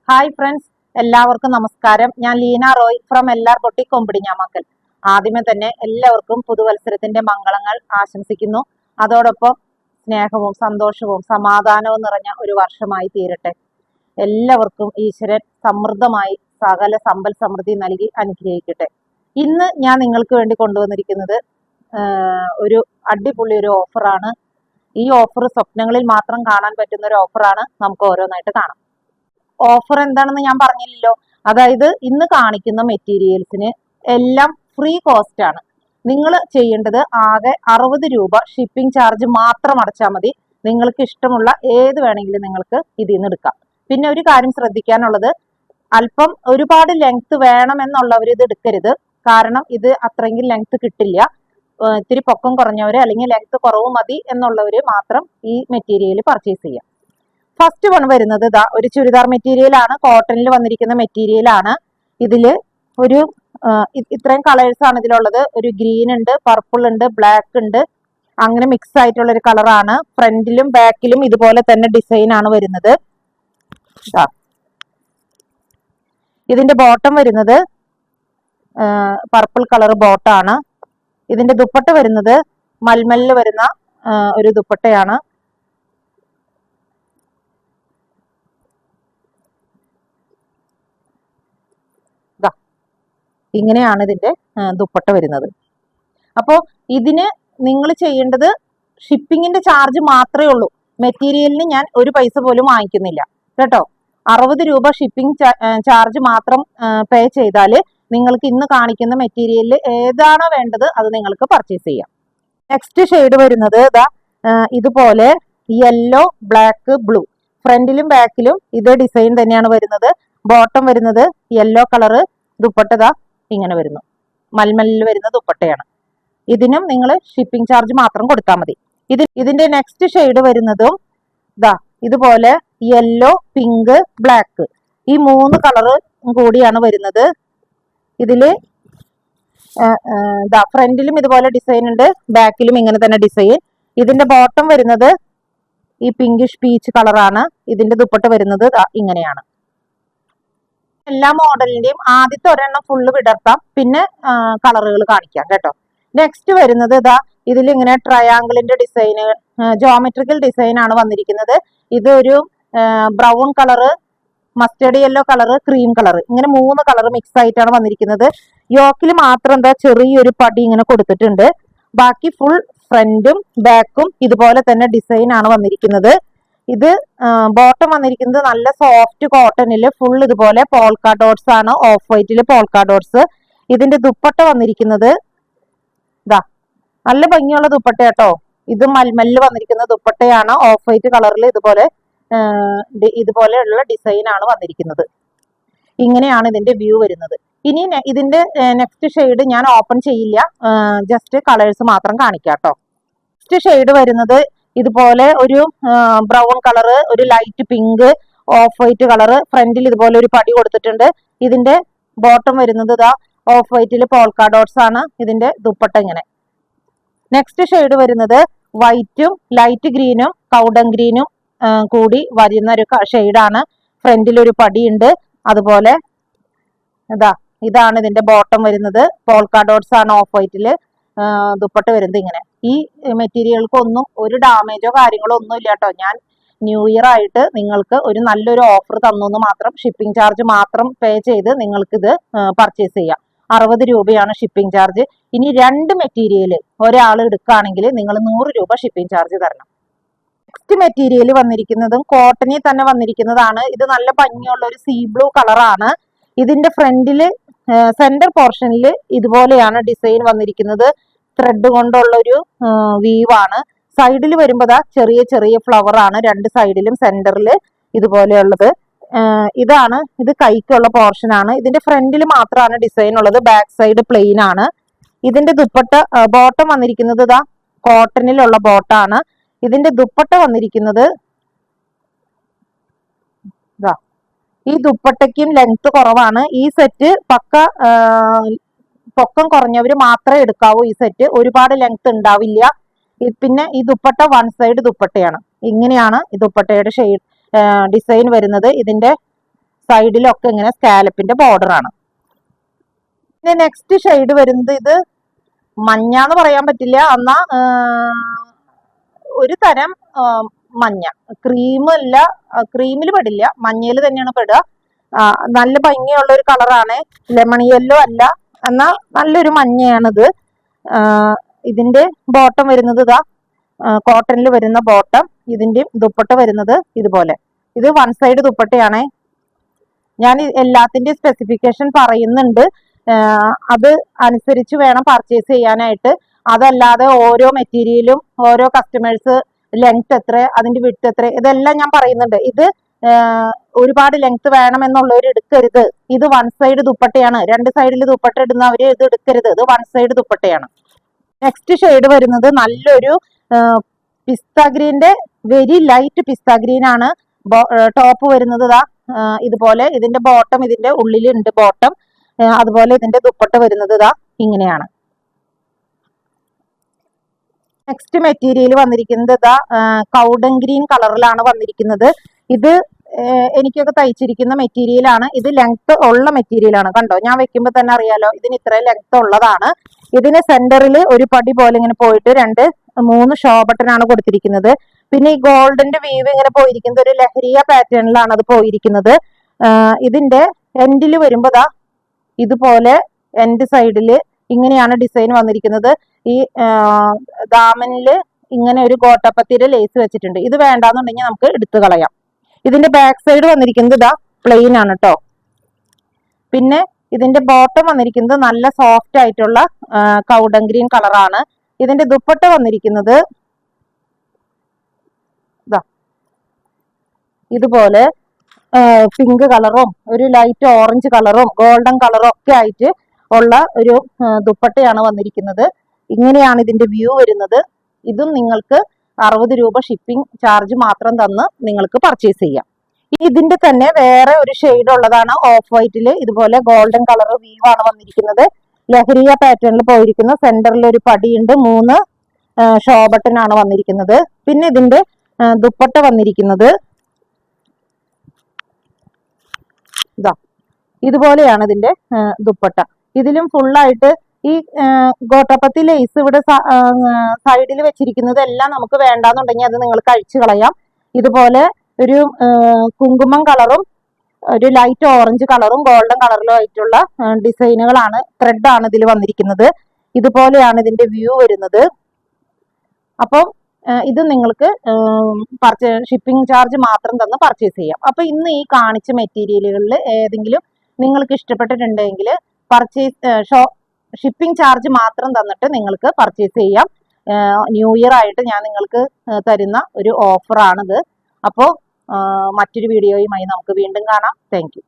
Hi friends, എല്ലാവർക്കും നമസ്കാരം. ഞാൻ ലീന റോയ് ഫ്രം എല്ലാർ ബൊട്ടിക് കൊമ്പിടിഞ്ഞാമക്കൽ. ആദ്യമേ തന്നെ എല്ലാവർക്കും പുതുവത്സരത്തിന്റെ മംഗളങ്ങൾ ആശംസിക്കുന്നു. അതോടൊപ്പം സ്നേഹവും സന്തോഷവും സമാധാനവും നിറഞ്ഞ ഒരു വർഷമായി തീരട്ടെ. എല്ലാവർക്കും ഈശ്വരൻ സമൃദ്ധമായി സകല സമ്പൽ സമൃദ്ധി നൽകി അനുഗ്രഹിക്കട്ടെ. ഇന്ന് ഞാൻ നിങ്ങൾക്ക് വേണ്ടി കൊണ്ടുവന്നിരിക്കുന്നത് ഒരു അടിപൊളി ഒരു ഓഫറാണ്. ഈ ഓഫർ സ്വപ്നങ്ങളിൽ മാത്രം കാണാൻ പറ്റുന്ന ഒരു ഓഫറാണ്. നമുക്ക് ഓരോന്നായിട്ട് കാണാം. ഓഫർ എന്താണെന്ന് ഞാൻ പറഞ്ഞില്ലല്ലോ. അതായത് ഇന്ന് കാണിക്കുന്ന മെറ്റീരിയൽസിന് എല്ലാം ഫ്രീ കോസ്റ്റ് ആണ്. നിങ്ങൾ ചെയ്യേണ്ടത് ആകെ 60 രൂപ ഷിപ്പിംഗ് ചാർജ് മാത്രം അടച്ചാൽ മതി. നിങ്ങൾക്ക് ഇഷ്ടമുള്ള ഏത് വേണമെങ്കിലും നിങ്ങൾക്ക് ഇതിൽ നിന്ന് എടുക്കാം. പിന്നെ ഒരു കാര്യം ശ്രദ്ധിക്കാനുള്ളത്, അല്പം ഒരുപാട് ലെങ്ത് വേണമെന്നുള്ളവർ ഇത് എടുക്കരുത്. കാരണം ഇത് അത്രയെങ്കിലും ലെങ്ത് കിട്ടില്ല. ഇത്തിരി പൊക്കം കുറഞ്ഞവര് അല്ലെങ്കിൽ ലെങ്ത് കുറവ് മതി എന്നുള്ളവര് മാത്രം ഈ മെറ്റീരിയൽ പർച്ചേസ് ചെയ്യാം. ഫസ്റ്റ് വൺ വരുന്നത് ഇതാ ഒരു ചുരിദാർ മെറ്റീരിയൽ ആണ്. കോട്ടണിൽ വന്നിരിക്കുന്ന മെറ്റീരിയൽ ആണ്. ഇതില് ഒരു ഇത്രയും കളേഴ്സ് ആണ് ഇതിലുള്ളത്. ഒരു ഗ്രീൻ ഉണ്ട്, പർപ്പിൾ ഉണ്ട്, ബ്ലാക്ക് ഉണ്ട്, അങ്ങനെ മിക്സ് ആയിട്ടുള്ള ഒരു കളറാണ്. ഫ്രണ്ടിലും ബാക്കിലും ഇതുപോലെ തന്നെ ഡിസൈൻ ആണ് വരുന്നത്. ഇതിന്റെ ബോട്ടം വരുന്നത് പർപ്പിൾ കളർ ബോട്ടാണ്. ഇതിന്റെ ദുപ്പട്ട വരുന്നത് മൽമലിൽ വരുന്ന ഒരു ദുപ്പട്ടയാണ്. ഇങ്ങനെയാണ് ഇതിന്റെ ദുപ്പട്ട വരുന്നത്. അപ്പോൾ ഇതിന് നിങ്ങൾ ചെയ്യേണ്ടത് ഷിപ്പിങ്ങിന്റെ ചാർജ് മാത്രമേ ഉള്ളൂ. മെറ്റീരിയലിന് ഞാൻ ഒരു പൈസ പോലും വാങ്ങിക്കുന്നില്ല കേട്ടോ. 60 രൂപ ഷിപ്പിംഗ് ചാർജ് മാത്രം പേ ചെയ്താൽ നിങ്ങൾക്ക് ഇന്ന് കാണിക്കുന്ന മെറ്റീരിയലിൽ ഏതാണോ വേണ്ടത് അത് നിങ്ങൾക്ക് പർച്ചേസ് ചെയ്യാം. നെക്സ്റ്റ് ഷെയ്ഡ് വരുന്നത് ഇതാ ഇതുപോലെ യെല്ലോ, ബ്ലാക്ക്, ബ്ലൂ. ഫ്രണ്ടിലും ബാക്കിലും ഇതേ ഡിസൈൻ തന്നെയാണ് വരുന്നത്. ബോട്ടം വരുന്നത് യെല്ലോ കളറ്, ദുപ്പട്ട ഇങ്ങനെ വരുന്നു. മൽമലിൽ വരുന്ന ദുപ്പട്ടയാണ്. ഇതിനും നിങ്ങൾ ഷിപ്പിംഗ് ചാർജ് മാത്രം കൊടുത്താൽ മതി. ഇതിന്റെ നെക്സ്റ്റ് ഷെയ്ഡ് വരുന്നതും ഇതുപോലെ യെല്ലോ, പിങ്ക്, ബ്ലാക്ക്, ഈ 3 കളറ് കൂടിയാണ് വരുന്നത്. ഇതില് ഫ്രണ്ടിലും ഇതുപോലെ ഡിസൈൻ ഉണ്ട്, ബാക്കിലും ഇങ്ങനെ തന്നെ ഡിസൈൻ. ഇതിന്റെ ബോട്ടം വരുന്നത് ഈ പിങ്കിഷ് പീച്ച് കളറാണ്. ഇതിന്റെ ദുപ്പട്ട വരുന്നത് ഇങ്ങനെയാണ്. എല്ലാ മോഡലിന്റെയും ആദ്യത്തെ ഒരെണ്ണം ഫുള്ള് വിടർത്താം, പിന്നെ കളറുകൾ കാണിക്കാം കേട്ടോ. നെക്സ്റ്റ് വരുന്നത് ഇതിൽ ഇങ്ങനെ ട്രയാങ്കിളിന്റെ ഡിസൈന്, ജോമെട്രിക്കൽ ഡിസൈൻ ആണ് വന്നിരിക്കുന്നത്. ഇത് ഒരു brown colour, mustard yellow colour, cream colour, ഇങ്ങനെ 3 കളറ് മിക്സ് ആയിട്ടാണ് വന്നിരിക്കുന്നത്. യോക്കിൽ മാത്രം ചെറിയൊരു പടി ഇങ്ങനെ കൊടുത്തിട്ടുണ്ട്. ബാക്കി ഫുൾ ഫ്രണ്ടും ബാക്കും ഇതുപോലെ തന്നെ ഡിസൈൻ ആണ് വന്നിരിക്കുന്നത്. ഇത് ബോട്ടം വന്നിരിക്കുന്നത് നല്ല സോഫ്റ്റ് കോട്ടണില് ഫുൾ ഇതുപോലെ പോൾക്ക ഡോട്ട്സ് ആണ്, ഓഫ് വൈറ്റില് പോൾക്ക ഡോട്ട്സ്. ഇതിന്റെ ദുപ്പട്ട വന്നിരിക്കുന്നത് നല്ല ഭംഗിയുള്ള ദുപ്പട്ട കേട്ടോ. ഇത് മൽമലിൽ വന്നിരിക്കുന്ന ദുപ്പട്ടയാണ്. ഓഫ് വൈറ്റ് കളറിൽ ഇതുപോലെയുള്ള ഡിസൈൻ ആണ് വന്നിരിക്കുന്നത്. ഇങ്ങനെയാണ് ഇതിന്റെ വ്യൂ വരുന്നത്. ഇനി ഇതിന്റെ നെക്സ്റ്റ് ഷെയ്ഡ് ഞാൻ ഓപ്പൺ ചെയ്യില്ല, ജസ്റ്റ് കളേഴ്സ് മാത്രം കാണിക്കാം കേട്ടോ. നെക്സ്റ്റ് ഷെയ്ഡ് വരുന്നത് ഇതുപോലെ ഒരു ബ്രൗൺ കളറ്, ഒരു light pink, of white colour. ഫ്രണ്ടിൽ ഇതുപോലെ ഒരു പടി കൊടുത്തിട്ടുണ്ട്. ഇതിന്റെ ബോട്ടം വരുന്നത് ഓഫ് വൈറ്റിൽ പോൾക്ക ഡോട്ട്സ് ആണ്. ഇതിന്റെ ദുപ്പട്ട ഇങ്ങനെ. നെക്സ്റ്റ് ഷെയ്ഡ് വരുന്നത് വൈറ്റും ലൈറ്റ് ഗ്രീനും കൗഡൻ ഗ്രീനും കൂടി വരുന്ന ഒരു ഷെയ്ഡാണ്. ഫ്രണ്ടിൽ ഒരു പടിയുണ്ട്. അതുപോലെ ഇതാണ് ഇതിന്റെ ബോട്ടം വരുന്നത്. പോൾക്ക ഡോട്ട്സ് ആണ് ഓഫ് വൈറ്റില്. ദുപ്പട്ട വരുന്നത് ഇങ്ങനെ. ഈ മെറ്റീരിയൽക്കൊന്നും ഒരു ഡാമേജോ കാര്യങ്ങളോ ഒന്നും ഇല്ല കേട്ടോ. ഞാൻ ന്യൂ ഇയർ ആയിട്ട് നിങ്ങൾക്ക് ഒരു നല്ലൊരു ഓഫർ തന്നു മാത്രം. ഷിപ്പിംഗ് ചാർജ് മാത്രം പേ ചെയ്ത് നിങ്ങൾക്കിത് പർച്ചേസ് ചെയ്യാം. 60 രൂപയാണ് ഷിപ്പിംഗ് ചാർജ്. ഇനി 2 മെറ്റീരിയൽ ഒരാൾ എടുക്കുകയാണെങ്കിൽ നിങ്ങൾ 100 രൂപ ഷിപ്പിംഗ് ചാർജ് തരണം. നെക്സ്റ്റ് മെറ്റീരിയൽ വന്നിരിക്കുന്നതും കോട്ടണിൽ തന്നെ വന്നിരിക്കുന്നതാണ്. ഇത് നല്ല ഭംഗിയുള്ള ഒരു സീ ബ്ലൂ കളറാണ്. ഇതിന്റെ ഫ്രണ്ടില് സെന്റർ പോർഷനിൽ ഇതുപോലെയാണ് ഡിസൈൻ വന്നിരിക്കുന്നത്. ത്രെഡ് കൊണ്ടുള്ള ഒരു വീവാണ്. സൈഡിൽ വരുമ്പോൾ ചെറിയ ചെറിയ ഫ്ലവർ ആണ് 2 സൈഡിലും. സെന്ററിൽ ഇതുപോലെയുള്ളത് ഇത് കൈക്കുള്ള പോർഷൻ ആണ്. ഇതിന്റെ ഫ്രണ്ടിൽ മാത്രമാണ് ഡിസൈൻ ഉള്ളത്, ബാക്ക് സൈഡ് പ്ലെയിൻ ആണ്. ഇതിന്റെ ദുപ്പട്ട ബോട്ടം വന്നിരിക്കുന്നത് കോട്ടണിലുള്ള ബോട്ടാണ്. ഇതിന്റെ ദുപ്പട്ട വന്നിരിക്കുന്നത് ഈ ദുപ്പട്ടയ്ക്കും ലെങ്ത് കുറവാണ്. ഈ സെറ്റ് പൊക്കം കുറഞ്ഞവര് മാത്രമേ എടുക്കാവൂ. ഈ സെറ്റ് ഒരുപാട് ലെങ്ത് ഉണ്ടാവില്ല. പിന്നെ ഈ ദുപ്പട്ട 1 സൈഡ് ദുപ്പട്ടയാണ്. ഇങ്ങനെയാണ് ഈ ദുപ്പട്ടയുടെ ഡിസൈൻ വരുന്നത്. ഇതിന്റെ സൈഡിലൊക്കെ ഇങ്ങനെ സ്കാലപ്പിന്റെ ബോർഡർ ആണ്. പിന്നെ നെക്സ്റ്റ് ഷെയ്ഡ് വരുന്നത് ഇത് മഞ്ഞന്ന് പറയാൻ പറ്റില്ല, എന്നാ ഒരു തരം മഞ്ഞ, ക്രീമല്ല, ക്രീമിൽ പെടില്ല, മഞ്ഞയിൽ തന്നെയാണ് പെടുക. നല്ല ഭംഗിയുള്ള ഒരു കളറാണ്, ലെമൺ യെല്ലോ അല്ല, എന്നാ നല്ലൊരു മഞ്ഞയാണിത്. ഇതിന്റെ ബോട്ടം വരുന്നത് ഇതാ കോട്ടണിൽ വരുന്ന ബോട്ടം, ഇതിന്റെ ദുപ്പട്ട വരുന്നത് ഇതുപോലെ. ഇത് വൺ സൈഡ് ദുപ്പട്ടയാണ്. ഞാൻ എല്ലാത്തിന്റെ സ്പെസിഫിക്കേഷൻ പറയുന്നുണ്ട്, അത് അനുസരിച്ച് വേണം പർച്ചേസ് ചെയ്യാനായിട്ട്. അതല്ലാതെ ഓരോ മെറ്റീരിയലും ഓരോ കസ്റ്റമേഴ്സ് ലെങ്ത് എത്ര, അതിന്റെ വിഡ്ത് എത്ര, ഇതെല്ലാം ഞാൻ പറയുന്നുണ്ട്. ഇത് ഒരുപാട് ലെങ്ത് വേണമെന്നുള്ളവർ എടുക്കരുത്. ഇത് വൺ സൈഡ് ദുപ്പട്ടയാണ്. രണ്ട് സൈഡിൽ ദുപ്പട്ട ഇടുന്നവര് ഇത് എടുക്കരുത്. ഇത് വൺ സൈഡ് ദുപ്പട്ടയാണ്. നെക്സ്റ്റ് ഷെയ്ഡ് വരുന്നത് നല്ലൊരു പിസ്ത ഗ്രീന്റെ വെരി ലൈറ്റ് പിസ്ത ഗ്രീൻ ആണ്. ടോപ്പ് വരുന്നത് ഇതാ ഇതുപോലെ. ഇതിന്റെ ബോട്ടം ഇതിന്റെ ഉള്ളിലുണ്ട് ബോട്ടം. അതുപോലെ ഇതിന്റെ ദുപ്പട്ട വരുന്നത് ഇതാ ഇങ്ങനെയാണ്. നെക്സ്റ്റ് മെറ്റീരിയൽ വന്നിരിക്കുന്നത് ഇതാ കൗഡൻ ഗ്രീൻ കളറിലാണ് വന്നിരിക്കുന്നത്. ഇത് എനിക്കൊക്കെ തയ്ച്ചിരിക്കുന്ന മെറ്റീരിയൽ ആണ്. ഇത് ലെങ്ത് ഉള്ള മെറ്റീരിയൽ ആണ്. കണ്ടോ, ഞാൻ വെക്കുമ്പോൾ തന്നെ അറിയാലോ ഇതിന് ഇത്രയും ലെങ്ത് ഉള്ളതാണ്. ഇതിന് സെന്ററിൽ ഒരു പടി പോലെ ഇങ്ങനെ പോയിട്ട് 2-3 ഷോ ബട്ടൺ ആണ് കൊടുത്തിരിക്കുന്നത്. പിന്നെ ഈ ഗോൾഡന്റെ വീവ് ഇങ്ങനെ പോയിരിക്കുന്നത് ഒരു ലഹരിയ പാറ്റേണിലാണ് അത് പോയിരിക്കുന്നത്. ഇതിന്റെ എൻഡിൽ വരുമ്പോ ദാ ഇതുപോലെ എൻഡ് സൈഡില് ഇങ്ങനെയാണ് ഡിസൈൻ വന്നിരിക്കുന്നത്. ഈ ദാമനില് ഇങ്ങനെ ഒരു ഗോട്ടപ്പത്തിയുടെ ലേസ് വെച്ചിട്ടുണ്ട്. ഇത് വേണ്ടാന്നുണ്ടെങ്കിൽ നമുക്ക് എടുത്തു കളയാം. ഇതിന്റെ ബാക്ക് സൈഡ് വന്നിരിക്കുന്നത് ഇതാ പ്ലെയിൻ ആണ് കേട്ടോ. പിന്നെ ഇതിന്റെ ബോട്ടം വന്നിരിക്കുന്നത് നല്ല സോഫ്റ്റ് ആയിട്ടുള്ള കൗഡൻ ഗ്രീൻ കളറാണ്. ഇതിന്റെ ദുപ്പട്ട വന്നിരിക്കുന്നത് ഇതാ ഇതുപോലെ പിങ്ക് കളറും ഒരു ലൈറ്റ് ഓറഞ്ച് കളറും ഗോൾഡൻ കളറും ഒക്കെ ആയിട്ട് ഉള്ള ഒരു ദുപ്പട്ടയാണ് വന്നിരിക്കുന്നത്. ഇങ്ങനെയാണ് ഇതിന്റെ വ്യൂ വരുന്നത്. ഇതും നിങ്ങൾക്ക് 60 രൂപ ഷിപ്പിംഗ് ചാർജ് മാത്രം തന്ന് നിങ്ങൾക്ക് പർച്ചേസ് ചെയ്യാം. ഇതിന്റെ തന്നെ വേറെ ഒരു ഷെയ്ഡ് ഉള്ളതാണ് ഓഫ് വൈറ്റിൽ ഇതുപോലെ ഗോൾഡൻ കളർ വീവ് ആണ് വന്നിരിക്കുന്നത്. ലഹരിയ പാറ്റേണിൽ പോയിരിക്കുന്ന സെന്ററിൽ ഒരു പടിയുണ്ട്. 3 ഷോ ബട്ടൺ ആണ് വന്നിരിക്കുന്നത്. പിന്നെ ഇതിന്റെ ദുപ്പട്ട വന്നിരിക്കുന്നത് ഇതാ ഇതുപോലെയാണ് ഇതിന്റെ ദുപ്പട്ട. ഇതിലും ഫുള്ളായിട്ട് ഈ ഗോട്ടപ്പത്തി ലേസ് ഇവിടെ സൈഡിൽ വെച്ചിരിക്കുന്നത് എല്ലാം നമുക്ക് വേണ്ടാന്നുണ്ടെങ്കിൽ അത് നിങ്ങൾക്ക് അഴിച്ചു കളയാം. ഇതുപോലെ ഒരു കുങ്കുമം കളറും ഒരു ലൈറ്റ് ഓറഞ്ച് കളറും ഗോൾഡൻ കളറിലും ആയിട്ടുള്ള ഡിസൈനുകളാണ്, ത്രെഡാണ് ഇതിൽ വന്നിരിക്കുന്നത്. ഇതുപോലെയാണ് ഇതിന്റെ വ്യൂ വരുന്നത്. അപ്പം ഇത് നിങ്ങൾക്ക് ഷിപ്പിംഗ് ചാർജ് മാത്രം തന്ന് പർച്ചേസ് ചെയ്യാം. അപ്പൊ ഇന്ന് ഈ കാണിച്ച മെറ്റീരിയലുകളിൽ ഏതെങ്കിലും നിങ്ങൾക്ക് ഇഷ്ടപ്പെട്ടിട്ടുണ്ടെങ്കിൽ ഷിപ്പിംഗ് ചാർജ് മാത്രം തന്നിട്ട് നിങ്ങൾക്ക് പർച്ചേസ് ചെയ്യാം. ന്യൂ ഇയർ ആയിട്ട് ഞാൻ നിങ്ങൾക്ക് തരുന്ന ഒരു ഓഫറാണിത്. അപ്പോൾ മറ്റൊരു വീഡിയോയുമായി നമുക്ക് വീണ്ടും കാണാം. Thank you.